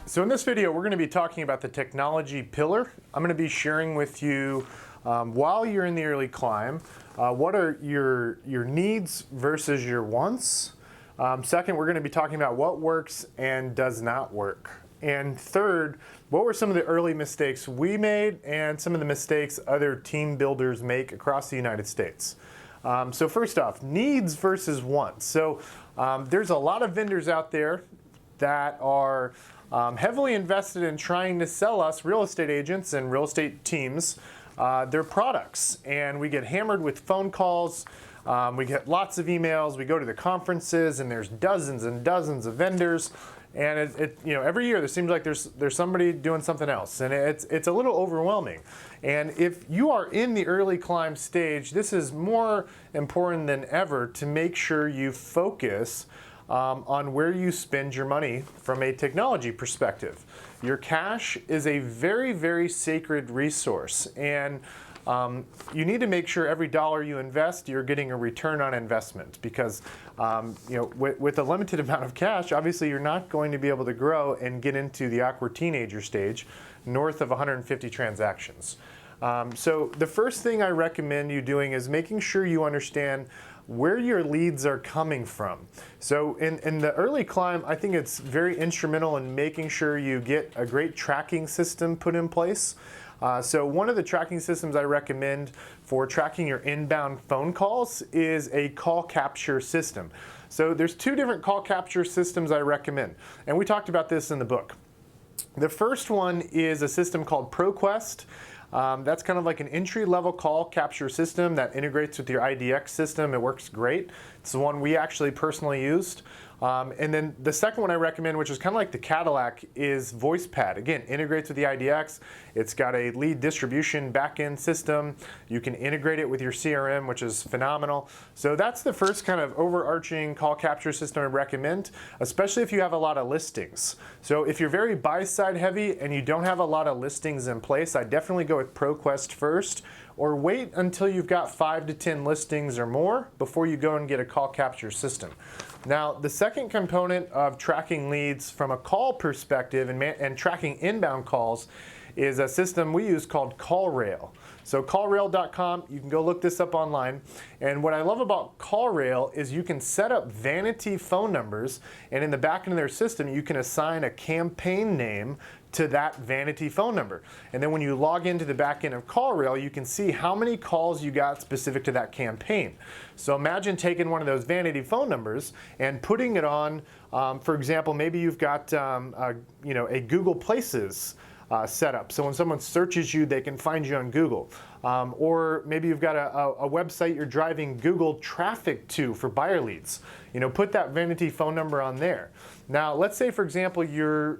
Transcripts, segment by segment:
So in this video, we're going to be talking about the technology pillar. I'm going to be sharing with you, while you're in the early climb, what are your needs versus your wants. Second, we're going to be talking about what works and does not work. And third, what were some of the early mistakes we made and some of the mistakes other team builders make across the United States. So first off, needs versus wants. So there's a lot of vendors out there that are heavily invested in trying to sell us real estate agents and real estate teams their products. And we get hammered with phone calls, we get lots of emails, we go to the conferences, and there's dozens and dozens of vendors. And every year there seems like there's somebody doing something else, and it's a little overwhelming. And if you are in the early climb stage, this is more important than ever to make sure you focus on where you spend your money from a technology perspective. Your cash is a very, very sacred resource, and you need to make sure every dollar you invest, you're getting a return on investment, because with a limited amount of cash, obviously you're not going to be able to grow and get into the awkward teenager stage north of 150 transactions. So the first thing I recommend you doing is making sure you understand where your leads are coming from. So in the early climb, I think it's very instrumental in making sure you get a great tracking system put in place. So one of the tracking systems I recommend for tracking your inbound phone calls is a call capture system. So there's two different call capture systems I recommend, and we talked about this in the book. The first one is a system called ProQuest. That's kind of like an entry-level call capture system that integrates with your IDX system. It works great. It's the one we actually personally used. And then the second one I recommend, which is kind of like the Cadillac, is VoicePad. Again, integrates with the IDX. It's got a lead distribution backend system. You can integrate it with your CRM, which is phenomenal. So that's the first kind of overarching call capture system I recommend, especially if you have a lot of listings. So if you're very buy-side heavy and you don't have a lot of listings in place, I definitely go with ProQuest first, or wait until you've got 5 to 10 listings or more before you go and get a call capture system. Now, the second component of tracking leads from a call perspective and tracking inbound calls is a system we use called CallRail. So callrail.com, you can go look this up online. And what I love about CallRail is you can set up vanity phone numbers, and in the back end of their system, you can assign a campaign name to that vanity phone number. And then when you log into the back end of CallRail, you can see how many calls you got specific to that campaign. So imagine taking one of those vanity phone numbers and putting it on, for example, maybe you've got a Google Places setup. So when someone searches you, they can find you on Google. Or maybe you've got a website you're driving Google traffic to for buyer leads. Put that vanity phone number on there. Now, let's say, for example, you're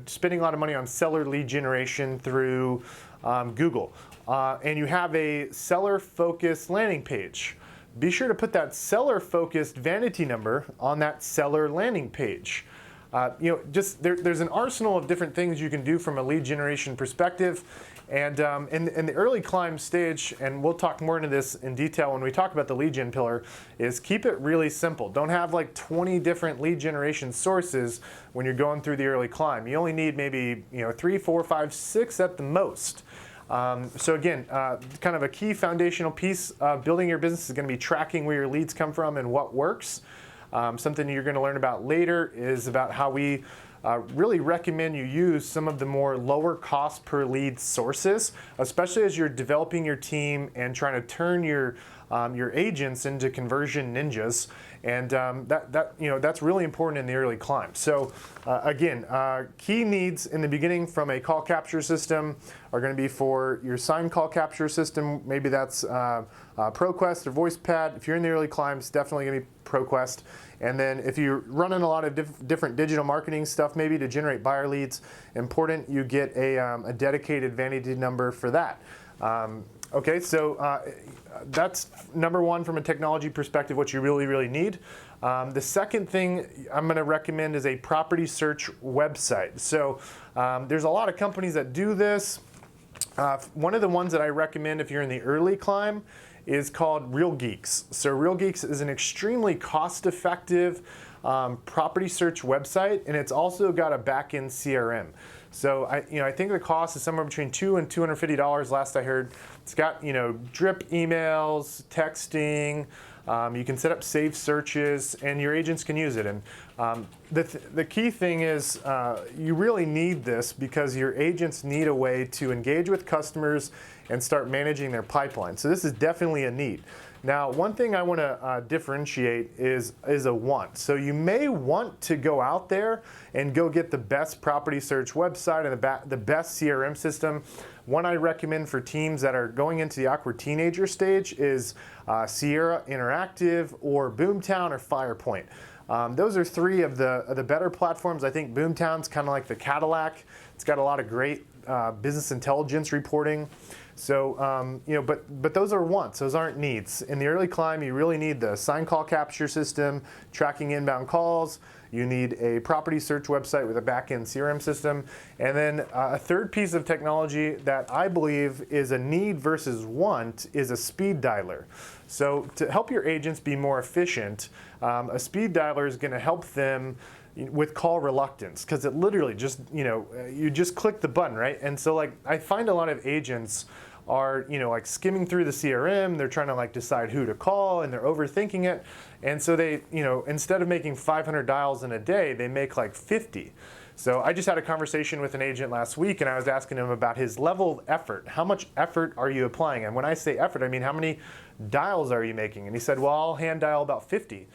spending a lot of money on seller lead generation through Google, and you have a seller-focused landing page. Be sure to put that seller-focused vanity number on that seller landing page. There's an arsenal of different things you can do from a lead generation perspective. And in the early climb stage, and we'll talk more into this in detail when we talk about the lead gen pillar, is keep it really simple. Don't have like 20 different lead generation sources when you're going through the early climb. You only need maybe 3, 4, 5, 6 at the most. So again, kind of a key foundational piece of building your business is going to be tracking where your leads come from and what works. Something you're going to learn about later is about how we really recommend you use some of the more lower cost per lead sources, especially as you're developing your team and trying to turn your agents into conversion ninjas. And that's really important in the early climb. So again, key needs in the beginning from a call capture system are going to be for your signed call capture system. Maybe that's ProQuest or VoicePad. If you're in the early climb, it's definitely going to be ProQuest. And then if you're running a lot of different digital marketing stuff, maybe to generate buyer leads, important you get a dedicated vanity number for that. Okay, so that's number one from a technology perspective, what you really, really need. The second thing I'm going to recommend is a property search website. So there's a lot of companies that do this. One of the ones that I recommend if you're in the early climb is called Real Geeks. So Real Geeks is an extremely cost-effective property search website, and it's also got a back-end CRM. So I think the cost is somewhere between $200 and $250 last I heard. It's got drip emails, texting. You can set up saved searches, and your agents can use it. And the key thing is you really need this because your agents need a way to engage with customers and start managing their pipeline. So this is definitely a need. Now, one thing I want to differentiate is a want. So you may want to go out there and go get the best property search website and the best CRM system. One I recommend for teams that are going into the awkward teenager stage is Sierra Interactive or Boomtown or Firepoint. Those are three of the better platforms. I think Boomtown's kind of like the Cadillac. It's got a lot of great business intelligence reporting. So, but those are wants, those aren't needs. In the early climb, you really need the sign call capture system, tracking inbound calls. You need a property search website with a back-end CRM system. And then a third piece of technology that I believe is a need versus want is a speed dialer. So to help your agents be more efficient, a speed dialer is going to help them with call reluctance, because it literally just, you just click the button, right? And so I find a lot of agents are, skimming through the CRM, they're trying to decide who to call, and they're overthinking it. And so they, instead of making 500 dials in a day, they make 50. So I just had a conversation with an agent last week, and I was asking him about his level of effort. How much effort are you applying? And when I say effort, I mean how many dials are you making? And he said, well, I'll hand dial about 50.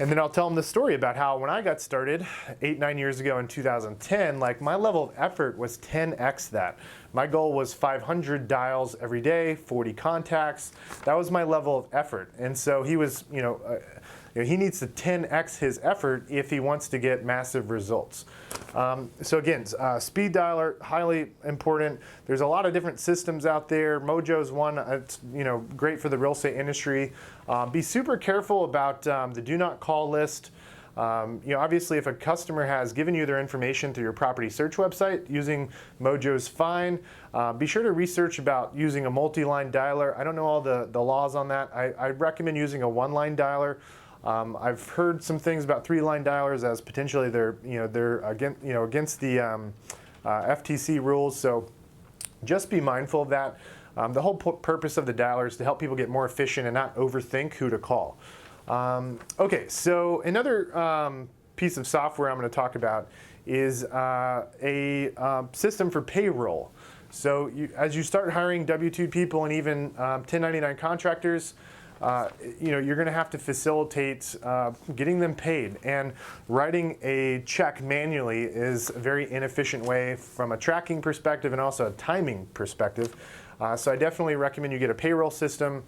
And then I'll tell them the story about how when I got started 8-9 years ago in 2010, my level of effort was 10x that. My goal was 500 dials every day, 40 contacts. That was my level of effort. And so he was, he needs to 10x his effort if he wants to get massive results. So again, speed dialer, highly important. There's a lot of different systems out there. Mojo's one. It's great for the real estate industry. Be super careful about the do not call list. Obviously, if a customer has given you their information through your property search website, using Mojo's fine. Be sure to research about using a multi-line dialer. I don't know all the laws on that. I recommend using a one-line dialer. I've heard some things about 3-line dialers as potentially they're against the FTC rules. So just be mindful of that. The whole purpose of the dialer is to help people get more efficient and not overthink who to call. Okay, so another piece of software I'm going to talk about is a system for payroll. So as you start hiring W-2 people and even 1099 contractors, you're going to have to facilitate getting them paid. And writing a check manually is a very inefficient way from a tracking perspective and also a timing perspective. So I definitely recommend you get a payroll system.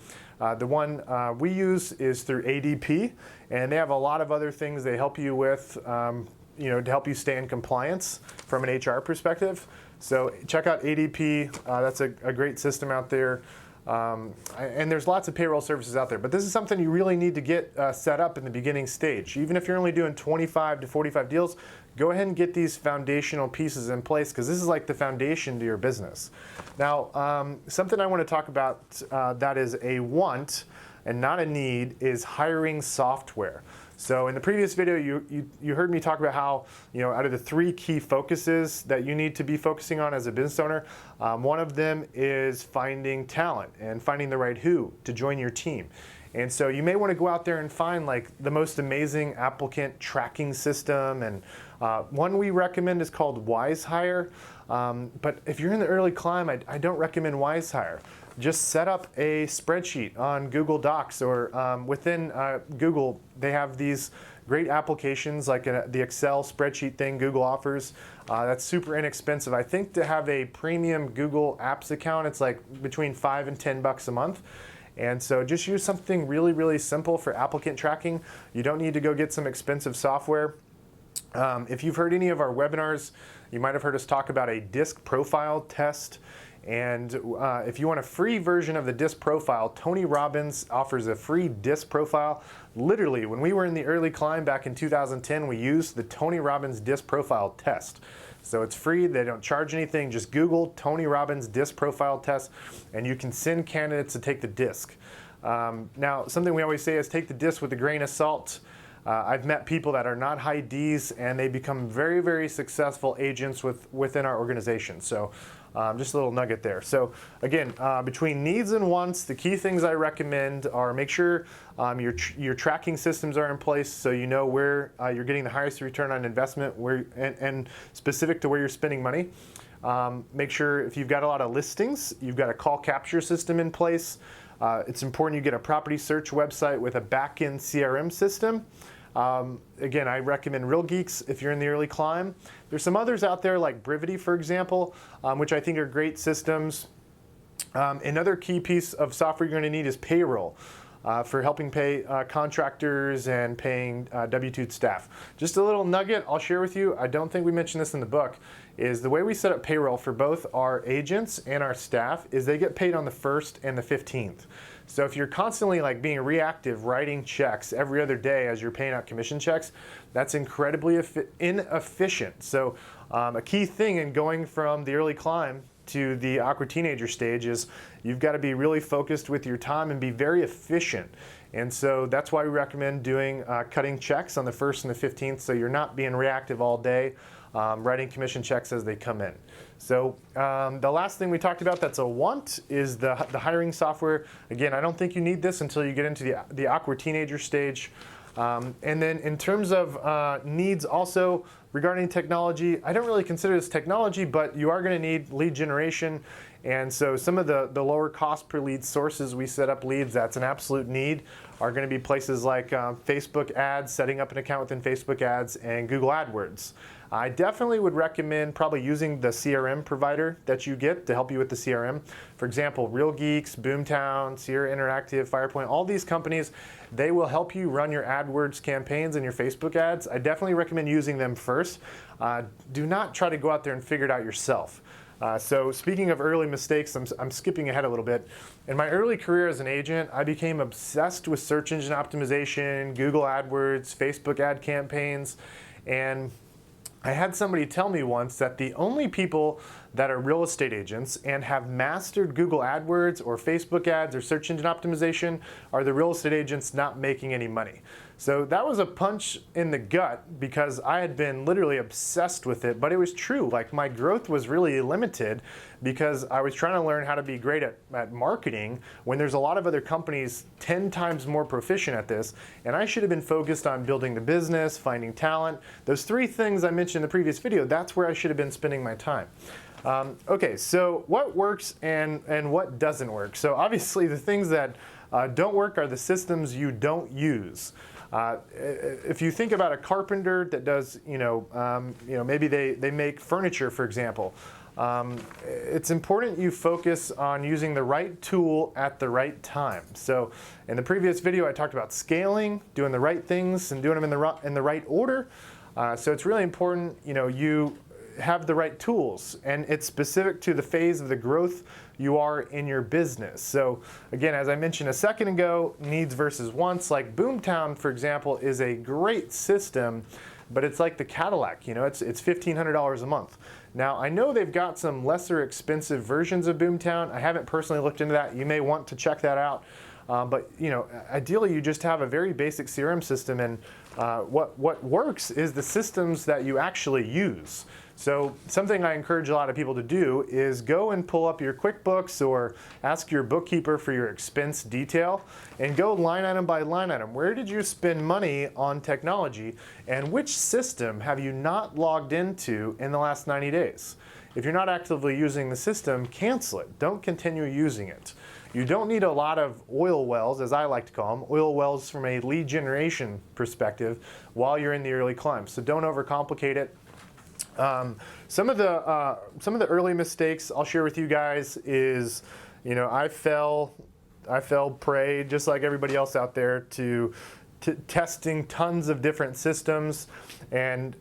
The one we use is through ADP, and they have a lot of other things they help you with, to help you stay in compliance from an HR perspective. So check out ADP. That's a great system out there. And there's lots of payroll services out there, but this is something you really need to get set up in the beginning stage. Even if you're only doing 25 to 45 deals, go ahead and get these foundational pieces in place, because this is like the foundation to your business. Now, something I want to talk about that is a want and not a need is hiring software. So in the previous video, you heard me talk about how, out of the 3 key focuses that you need to be focusing on as a business owner, one of them is finding talent and finding the right who to join your team. And so you may want to go out there and find the most amazing applicant tracking system. And one we recommend is called WiseHire. But if you're in the early climb, I don't recommend WiseHire. Just set up a spreadsheet on Google Docs or within Google. They have these great applications like the Excel spreadsheet thing Google offers. That's super inexpensive. I think to have a premium Google Apps account, it's between $5 and $10 a month. And so just use something really, really simple for applicant tracking. You don't need to go get some expensive software. If you've heard any of our webinars, you might have heard us talk about a DISC profile test. And if you want a free version of the DISC profile, Tony Robbins offers a free DISC profile. Literally, when we were in the early climb back in 2010, we used the Tony Robbins DISC profile test. So it's free, they don't charge anything. Just Google Tony Robbins DISC profile test, and you can send candidates to take the DISC. Now, something we always say is take the DISC with a grain of salt. I've met people that are not high Ds and they become very, very successful agents within our organization. So just a little nugget there. So again, between needs and wants, the key things I recommend are make sure your tracking systems are in place so you know where you're getting the highest return on investment and specific to where you're spending money. Make sure if you've got a lot of listings, you've got a call capture system in place. It's important you get a property search website with a back-end CRM system. Again, I recommend Real Geeks if you're in the early climb. There's some others out there like Brivity, for example, which I think are great systems. Another key piece of software you're going to need is Payroll for helping pay contractors and paying W-2 staff. Just a little nugget I'll share with you. I don't think we mentioned this in the book. Is the way we set up payroll for both our agents and our staff is they get paid on the 1st and the 15th. So if you're constantly like being reactive, writing checks every other day as you're paying out commission checks, that's incredibly inefficient. So a key thing in going from the early climb to the awkward teenager stage is you've got to be really focused with your time and be very efficient. And so that's why we recommend doing cutting checks on the 1st and the 15th so you're not being reactive all day. Writing commission checks as they come in. So the last thing we talked about that's a want is the hiring software. Again, I don't think you need this until you get into the awkward teenager stage. And then in terms of needs also regarding technology, I don't really consider this technology, but you are going to need lead generation. And so some of the lower cost per lead sources we set up leads, that's an absolute need, are going to be places like Facebook ads, setting up an account within Facebook ads, and Google AdWords. I definitely would recommend probably using the CRM provider that you get to help you with the CRM. For example, Real Geeks, Boomtown, Sierra Interactive, Firepoint, all these companies, they will help you run your AdWords campaigns and your Facebook ads. I definitely recommend using them first. Do not try to go out there and figure it out yourself. So speaking of early mistakes, I'm skipping ahead a little bit. In my early career as an agent, I became obsessed with search engine optimization, Google AdWords, Facebook ad campaigns, and I had somebody tell me once that the only people that are real estate agents and have mastered Google AdWords or Facebook ads or search engine optimization are the real estate agents not making any money. So that was a punch in the gut because I had been literally obsessed with it, but it was true. Like my growth was really limited because I was trying to learn how to be great at marketing when there's a lot of other companies 10 times more proficient at this, and I should have been focused on building the business, finding talent. Those 3 things I mentioned in the previous video, that's where I should have been spending my time. Okay, so what works and what doesn't work? So obviously the things that don't work are the systems you don't use. If you think about a carpenter that does, maybe they make furniture, for example, it's important you focus on using the right tool at the right time. So in the previous video, I talked about scaling, doing the right things and doing them in the right order. So it's really important, you have the right tools, and it's specific to the phase of the growth you are in your business. So again, as I mentioned a second ago, needs versus wants, like Boomtown, for example, is a great system, but it's like the Cadillac, it's $1,500 a month. Now, I know they've got some lesser expensive versions of Boomtown. I haven't personally looked into that. You may want to check that out. But ideally you just have a very basic CRM system, and what works is the systems that you actually use. So something I encourage a lot of people to do is go and pull up your QuickBooks or ask your bookkeeper for your expense detail and go line item by line item. Where did you spend money on technology, and which system have you not logged into in the last 90 days? If you're not actively using the system, cancel it. Don't continue using it. You don't need a lot of oil wells, as I like to call them, oil wells from a lead generation perspective while you're in the early climb. So don't overcomplicate it. Some of the early mistakes I'll share with you guys is, I fell prey, just like everybody else out there, to testing tons of different systems. And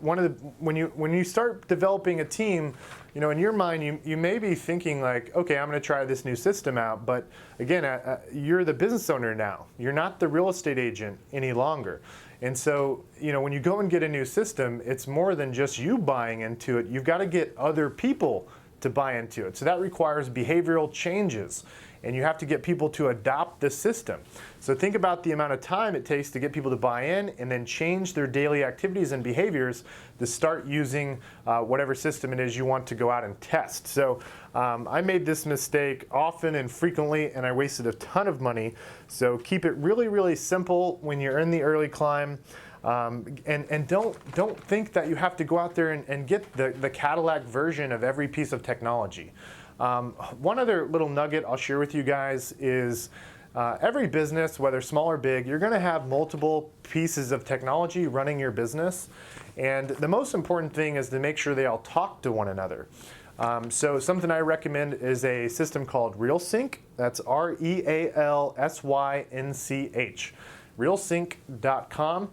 when you start developing a team, in your mind you may be thinking like, okay, I'm going to try this new system out, but again, you're the business owner now. You're not the real estate agent any longer. And so, when you go and get a new system, it's more than just you buying into it. You've got to get other people to buy into it. So that requires behavioral changes. and you have to get people to adopt the system. So think about the amount of time it takes to get people to buy in and then change their daily activities and behaviors to start using whatever system it is you want to go out and test. So I made this mistake often and frequently, and I wasted a ton of money. So keep it really, really simple when you're in the early climb. And don't think that you have to go out there and get the Cadillac version of every piece of technology. One other little nugget I'll share with you guys is every business, whether small or big, you're going to have multiple pieces of technology running your business. And the most important thing is to make sure they all talk to one another. So something I recommend is a system called RealSync. That's RealSynch. Realsync.com.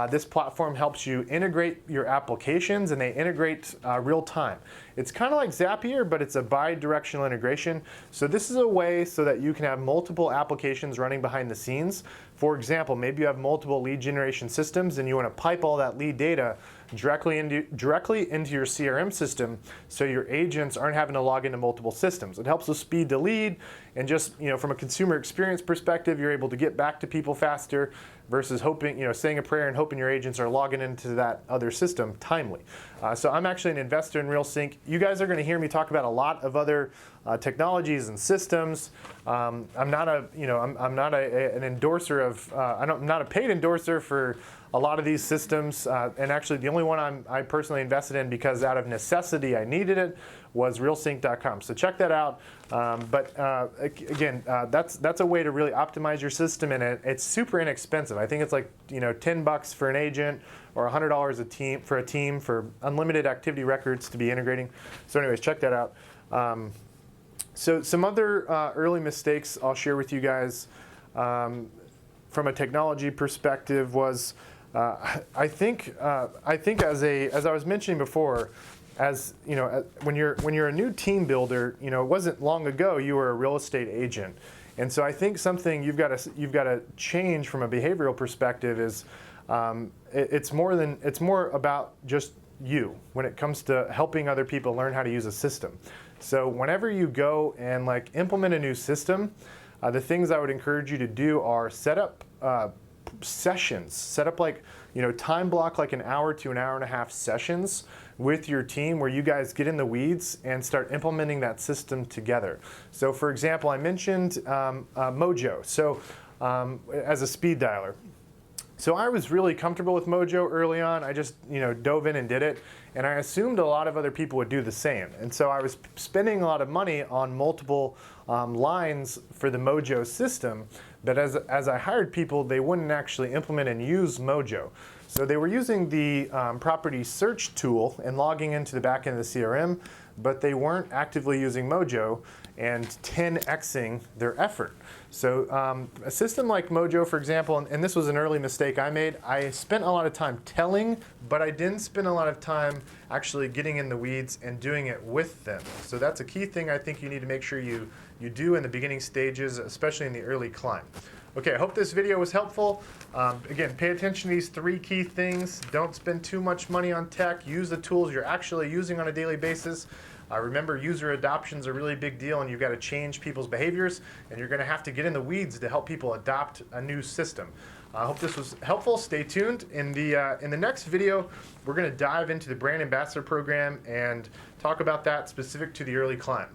This platform helps you integrate your applications, and they integrate real time. It's kind of like Zapier, but it's a bi-directional integration. So this is a way so that you can have multiple applications running behind the scenes. For example, maybe you have multiple lead generation systems and you want to pipe all that lead data directly into your CRM system, so your agents aren't having to log into multiple systems. It helps with speed to lead, and just from a consumer experience perspective, you're able to get back to people faster versus hoping, saying a prayer and hoping your agents are logging into that other system timely. So I'm actually an investor in RealSync. You guys are going to hear me talk about a lot of other technologies and systems. I'm not an endorser of. I'm not a paid endorser for a lot of these systems, and actually the only one I personally invested in because out of necessity I needed it was realsync.com. So check that out. Again, that's a way to really optimize your system, and it's super inexpensive. I think it's like $10 for an agent or $100 for a team for unlimited activity records to be integrating. So anyways, check that out. So some other early mistakes I'll share with you guys from a technology perspective was I think as I was mentioning before, when you're a new team builder, it wasn't long ago you were a real estate agent, and so I think something you've got to change from a behavioral perspective is it's more about just you when it comes to helping other people learn how to use a system. So whenever you go and implement a new system, the things I would encourage you to do are set up sessions. Set up time block an hour to an hour and a half sessions with your team where you guys get in the weeds and start implementing that system together. So for example, I mentioned Mojo. So as a speed dialer. So I was really comfortable with Mojo early on. I just dove in and did it, and I assumed a lot of other people would do the same. And so I was spending a lot of money on multiple lines for the Mojo system, but as I hired people, they wouldn't actually implement and use Mojo. So they were using the property search tool and logging into the back end of the CRM, but they weren't actively using Mojo and 10xing their effort. So a system like Mojo, for example, and this was an early mistake I made, I spent a lot of time telling, but I didn't spend a lot of time actually getting in the weeds and doing it with them. So that's a key thing I think you need to make sure you do in the beginning stages, especially in the early climb. Okay, I hope this video was helpful. Again, pay attention to these 3 key things. Don't spend too much money on tech. Use the tools you're actually using on a daily basis. Remember, user adoption is a really big deal, and you've got to change people's behaviors, and you're going to have to get in the weeds to help people adopt a new system. I hope this was helpful. Stay tuned. In the next video, we're going to dive into the Brand Ambassador Program and talk about that specific to the early climb.